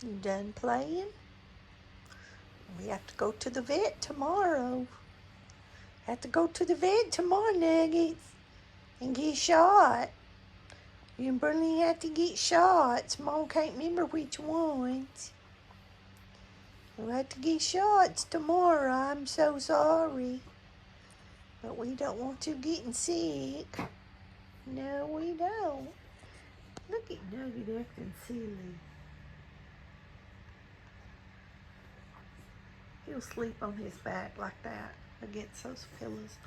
You done playing? We have to go to the vet tomorrow. Have to go to the vet tomorrow, Nuggets, and get shot. You and Brinlee have to get shots. Mom can't remember which ones. We'll have to get shots tomorrow. I'm so sorry. But we don't want you getting sick. No, we don't. Look at Nugget acting silly. He'll sleep on his back like that against those pillows.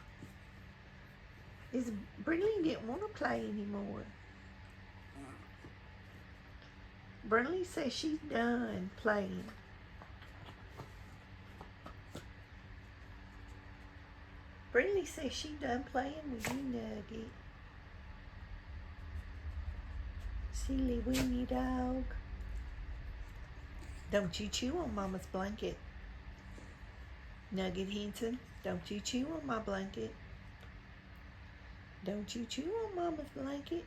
Brinlee didn't want to play anymore. Brinlee says she's done playing. Brinlee says she's done playing with you, Nugget. Silly weenie dog. Don't you chew on Mama's blanket. Nugget Henson, don't you chew on my blanket. Don't you chew on Mama's blanket.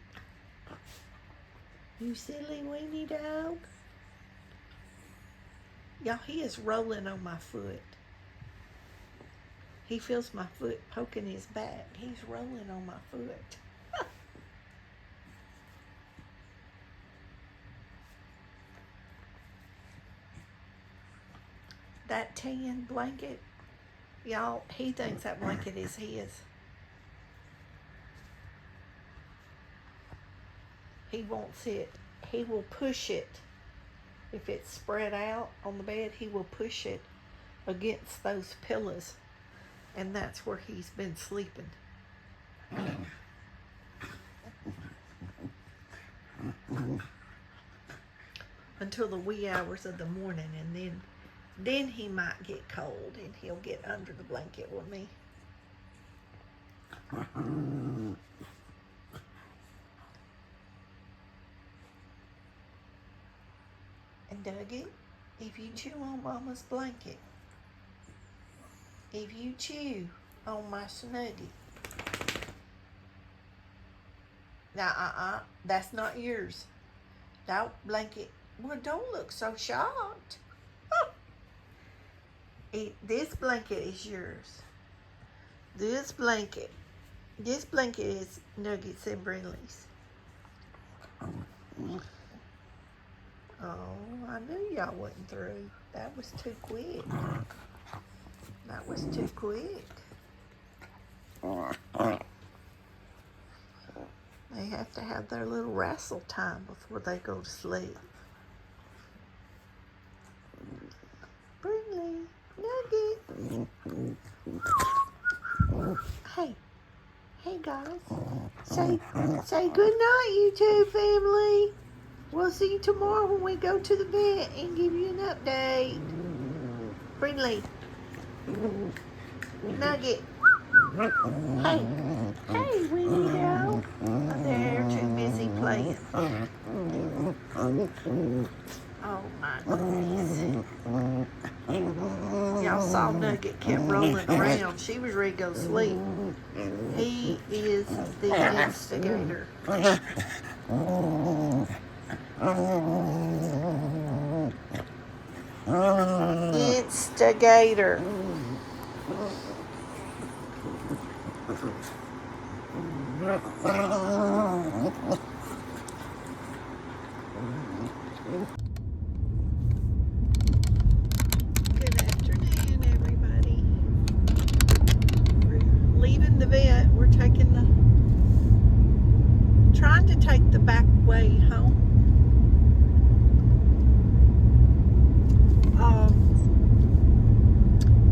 You silly weenie dog. Y'all, he is rolling on my foot. He feels my foot poking his back. He's rolling on my foot. That tan blanket, y'all, he thinks that blanket is his. He wants it. He will push it. If it's spread out on the bed, he will push it against those pillows. And that's where he's been sleeping. Until the wee hours of the morning, and then he might get cold and he'll get under the blanket with me. And Dougie, if you chew on Mama's blanket, if you chew on my Snuggie, now that's not yours. That blanket, well, don't look so shocked. This blanket is yours. This blanket is Nuggets and Brinlee's. Oh, I knew y'all wasn't through. That was too quick. That was too quick. They have to have their little wrestle time before they go to sleep. Brinlee, Nugget. Hey guys. Say good night, YouTube family. We'll see you tomorrow when we go to the vet and give you an update. Brinlee. Nugget. Hey, Winnie Dow. They're too busy playing. Oh my goodness. Y'all saw Nugget kept rolling around. She was ready to go to sleep. He is the instigator. Instigator. Good afternoon, everybody. We're leaving the vet. We're trying to take the back way home.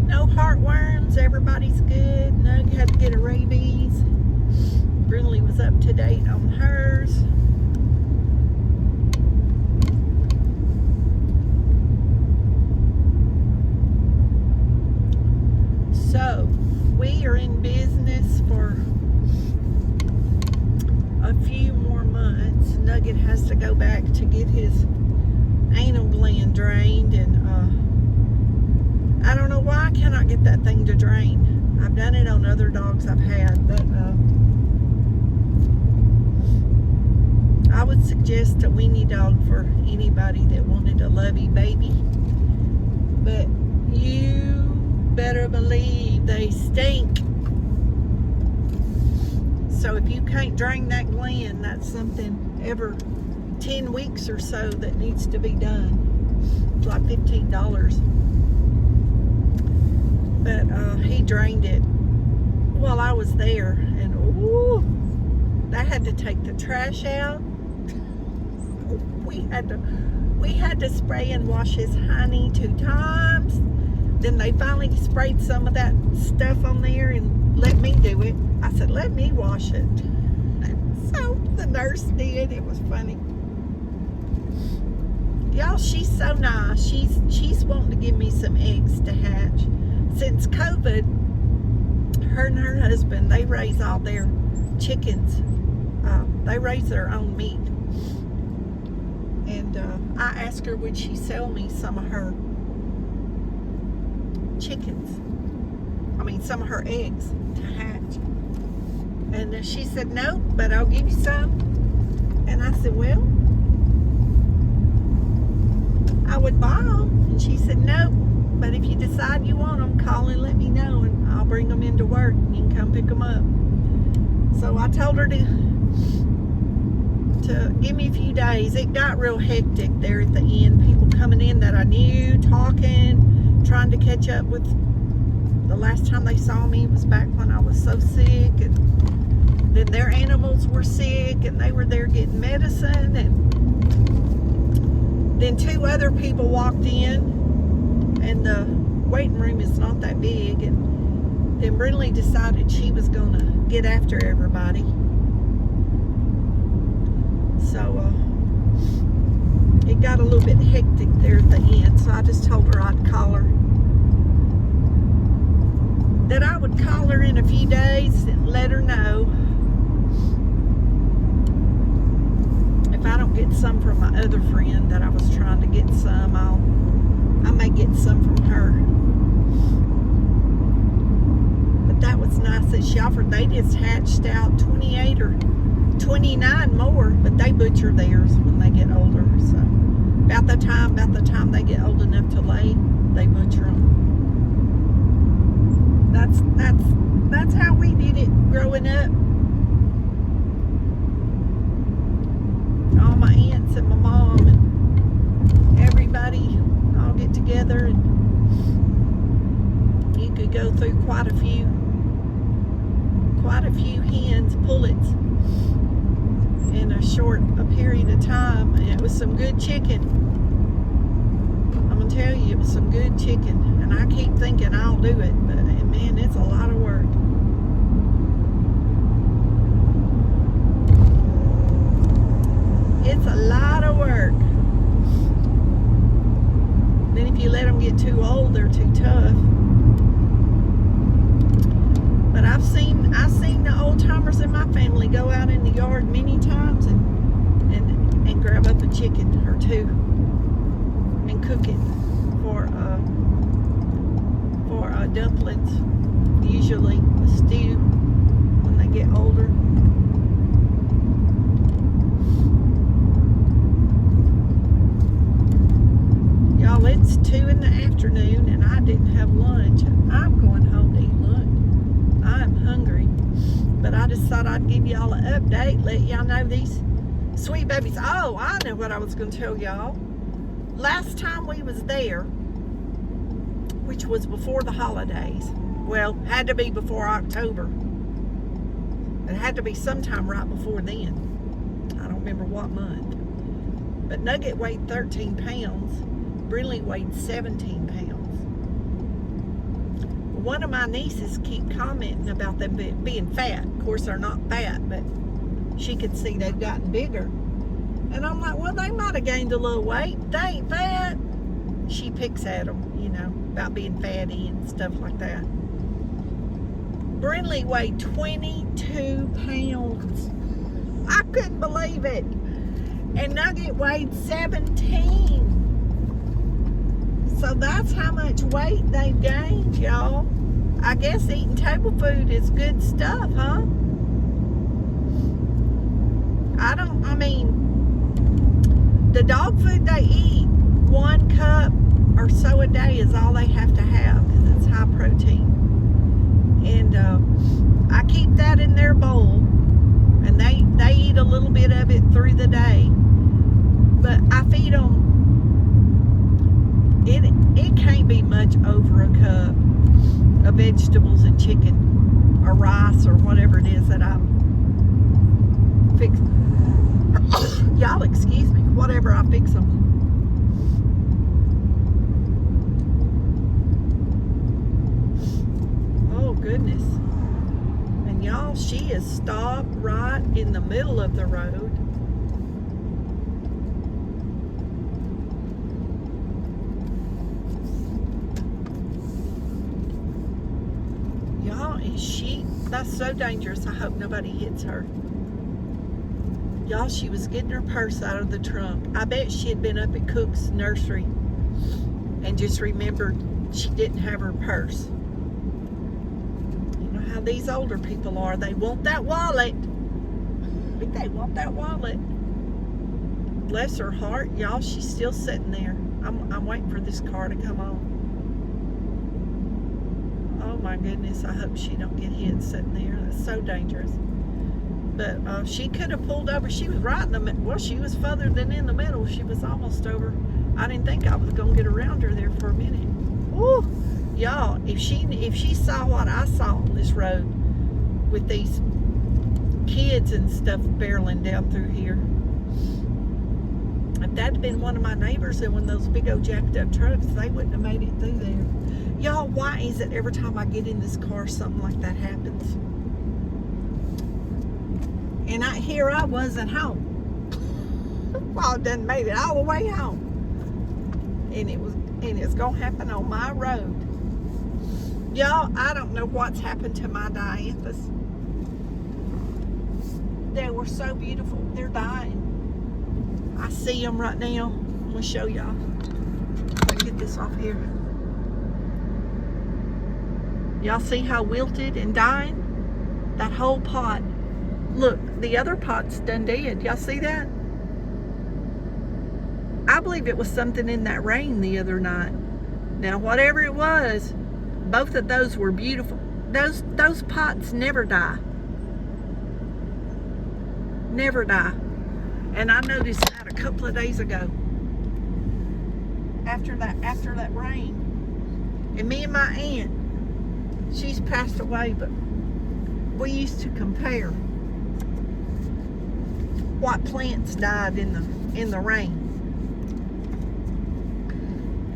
No heartworms. Everybody's good. Nugget had to get a rabies. Brinlee was up to date on hers. So, we are in business for a few more months. Nugget has to go back to get his anal gland drained, and I don't know why I cannot get that thing to drain. I've done it on other dogs I've had, but I would suggest a weenie dog for anybody that wanted a lovey baby. But you better believe they stink. So if you can't drain that gland, that's something every 10 weeks or so that needs to be done. It's like $15. But he drained it while I was there, and ooh, I had to take the trash out. We had to spray and wash his honey 2 times. Then they finally sprayed some of that stuff on there and let me do it. I said, let me wash it. So the nurse did. It was funny. Y'all, she's so nice. She's wanting to give me some eggs to hatch. Since COVID, her and her husband, they raise all their chickens. They raise their own meat. And I asked her, would she sell me some of her chickens? Some of her eggs to hatch. And she said, no, but I'll give you some. And I said, well, I would buy them. And she said, no, but if you decide you want them, call and let me know, and I'll bring them into work and you can come pick them up. So I told her to give me a few days. It got real hectic there at the end. People coming in that I knew, talking, trying to catch up with. The last time they saw me was back when I was so sick, and then their animals were sick and they were there getting medicine, and then 2 other people walked in, and the waiting room is not that big, and then Brinlee decided she was going to get after everybody. So it got a little bit hectic there at the end, so I just told her I'd call her. That I would call her in a few days and let her know. If I don't get some from my other friend that I was trying to get some, I may get some from her. But that was nice that she offered. They just hatched out 28 or 29 more, but they butcher theirs when they get older. So about the time they get old enough to lay, they butcher them. That's how we did it growing up. All my aunts and my mom and everybody all get together, and you could go through quite a few hens, pullets in a period of time, and it was some good chicken. I'm gonna tell you, it was some good chicken, and I keep thinking I'll do it, but man, it's a lot of work. It's a lot of work. Then if you let them get too old, they're too tough. But I've seen the old timers in my family go out in the yard many times and grab up a chicken or 2 and cook it for dumplings, usually a stew when they get older. Y'all, it's 2 didn't have lunch. I'm going home to eat lunch. I'm hungry. But I just thought I'd give y'all an update, let y'all know these sweet babies. Oh, I know what I was going to tell y'all. Last time we was there, which was before the holidays, well, had to be before October. It had to be sometime right before then. I don't remember what month. But Nugget weighed 13 pounds. Brinlee weighed 17 pounds. One of my nieces keep commenting about them being fat. Of course, they're not fat, but she could see they've gotten bigger. And I'm like, well, they might have gained a little weight. They ain't fat. She picks at them, you know, about being fatty and stuff like that. Brinlee weighed 22 pounds. I couldn't believe it. And Nugget weighed 17. So that's how much weight they've gained, y'all. I guess eating table food is good stuff, huh? I mean, the dog food they eat, 1 cup or so a day is all they have to have because it's high protein. And I keep that in their bowl, and they eat a little bit of it through the day. But I feed them, it can't be much over a cup of vegetables and chicken or rice or whatever it is that I'm fixing. Y'all excuse me, whatever I fix them. Oh goodness. And y'all, she is stopped right in the middle of the road. Y'all, and that's so dangerous. I hope nobody hits her. Y'all, she was getting her purse out of the trunk. I bet she had been up at Cook's nursery and just remembered she didn't have her purse. You know how these older people are. They want that wallet. They want that wallet. Bless her heart. Y'all, she's still sitting there. I'm waiting for this car to come on. Oh my goodness, I hope she don't get hit sitting there. That's so dangerous. But she could have pulled over. She was right in the middle. Well, she was further than in the middle. She was almost over. I didn't think I was going to get around her there for a minute. Ooh, y'all, if she saw what I saw on this road with these kids and stuff barreling down through here, if that had been one of my neighbors and one of those big old jacked up trucks, they wouldn't have made it through there. Y'all, why is it every time I get in this car something like that happens? And here I wasn't home. Well, I done made it all the way home. And it's gonna happen on my road. Y'all, I don't know what's happened to my dianthus. They were so beautiful. They're dying. I see them right now. I'm gonna show y'all. Let me get this off here. Y'all see how wilted and dying? That whole pot. Look, the other pot's done dead. Y'all see that? I believe it was something in that rain the other night. Now, whatever it was, both of those were beautiful. Those pots never die. Never die. And I noticed that a couple of days ago. After that rain. And me and my aunt, she's passed away, but we used to compare what plants died in the rain.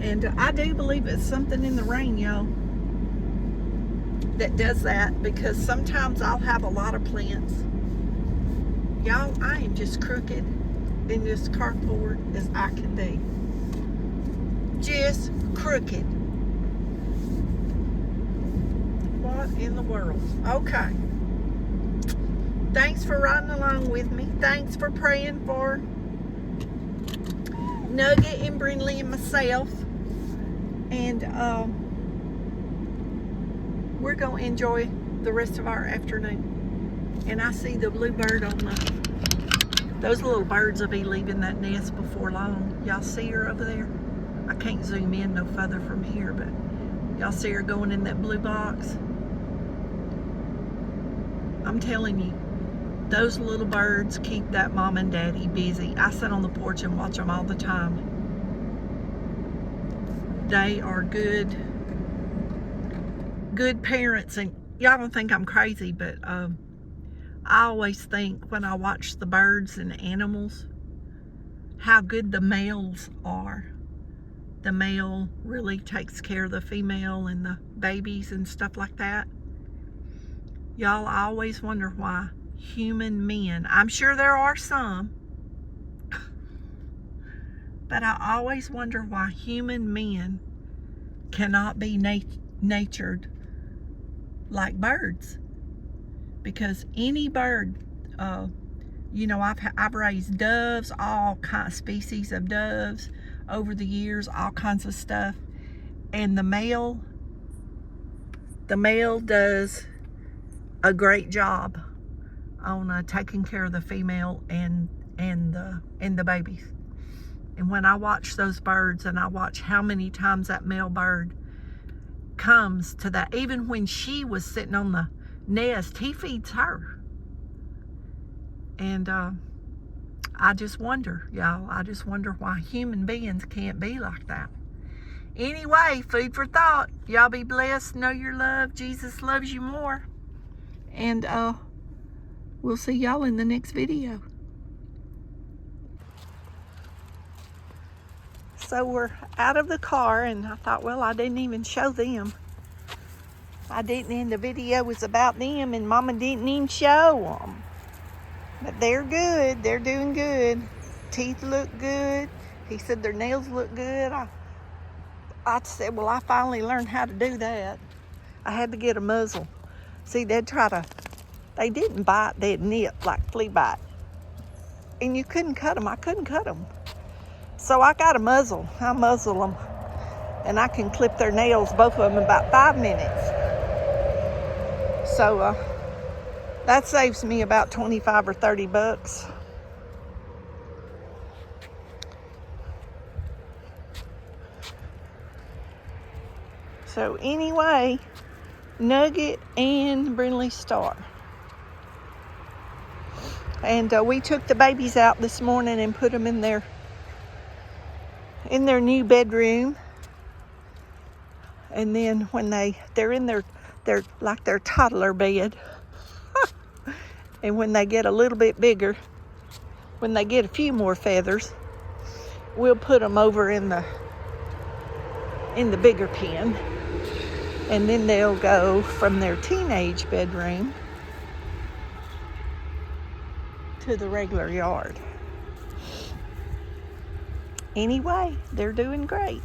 And I do believe it's something in the rain, y'all, that does that, because sometimes I'll have a lot of plants. Y'all, I am just crooked in this carport as I can be. Just crooked. What in the world? Okay. Thanks for riding along with me. Thanks for praying for Nugget and Brinlee and myself. And we're going to enjoy the rest of our afternoon. And I see the blue bird on those little birds will be leaving that nest before long. Y'all see her over there? I can't zoom in no further from here, but Y'all see her going in that blue box? I'm telling you, those little birds keep that mom and daddy busy. I sit on the porch and watch them all the time. They are good parents, and y'all don't think I'm crazy, but I always think when I watch the birds and animals how good the males are. The male really takes care of the female and the babies and stuff like that. Y'all, I always wonder why human men, I'm sure there are some, but I always wonder why human men cannot be natured like birds. Because any bird, you know, I've raised doves, all kinds of species of doves over the years, all kinds of stuff, and the male does a great job on taking care of the female and the babies. And when I watch those birds and I watch how many times that male bird comes to that, even when she was sitting on the nest, he feeds her. And I just wonder, y'all, I just wonder why human beings can't be like that. Anyway, food for thought. Y'all be blessed. Know you're loved. Jesus loves you more. And we'll see y'all in the next video. So we're out of the car, and I thought, well, I didn't even show them. I didn't, and the video was about them, and Mama didn't even show them. But they're good. They're doing good. Teeth look good. He said their nails look good. I said, well, I finally learned how to do that. I had to get a muzzle. See, they didn't bite, they'd nip like flea bite. And you couldn't cut them. I couldn't cut them. So I got a muzzle. I muzzle them. And I can clip their nails, both of them, in about 5 minutes. So that saves me about 25 or 30 bucks. So anyway, Nugget and Brinlee Starr. And we took the babies out this morning and put them in their new bedroom. And then when they're in their toddler bed. And when they get a little bit bigger, when they get a few more feathers, we'll put them over in the bigger pen. And then they'll go from their teenage bedroom to the regular yard. Anyway, they're doing great.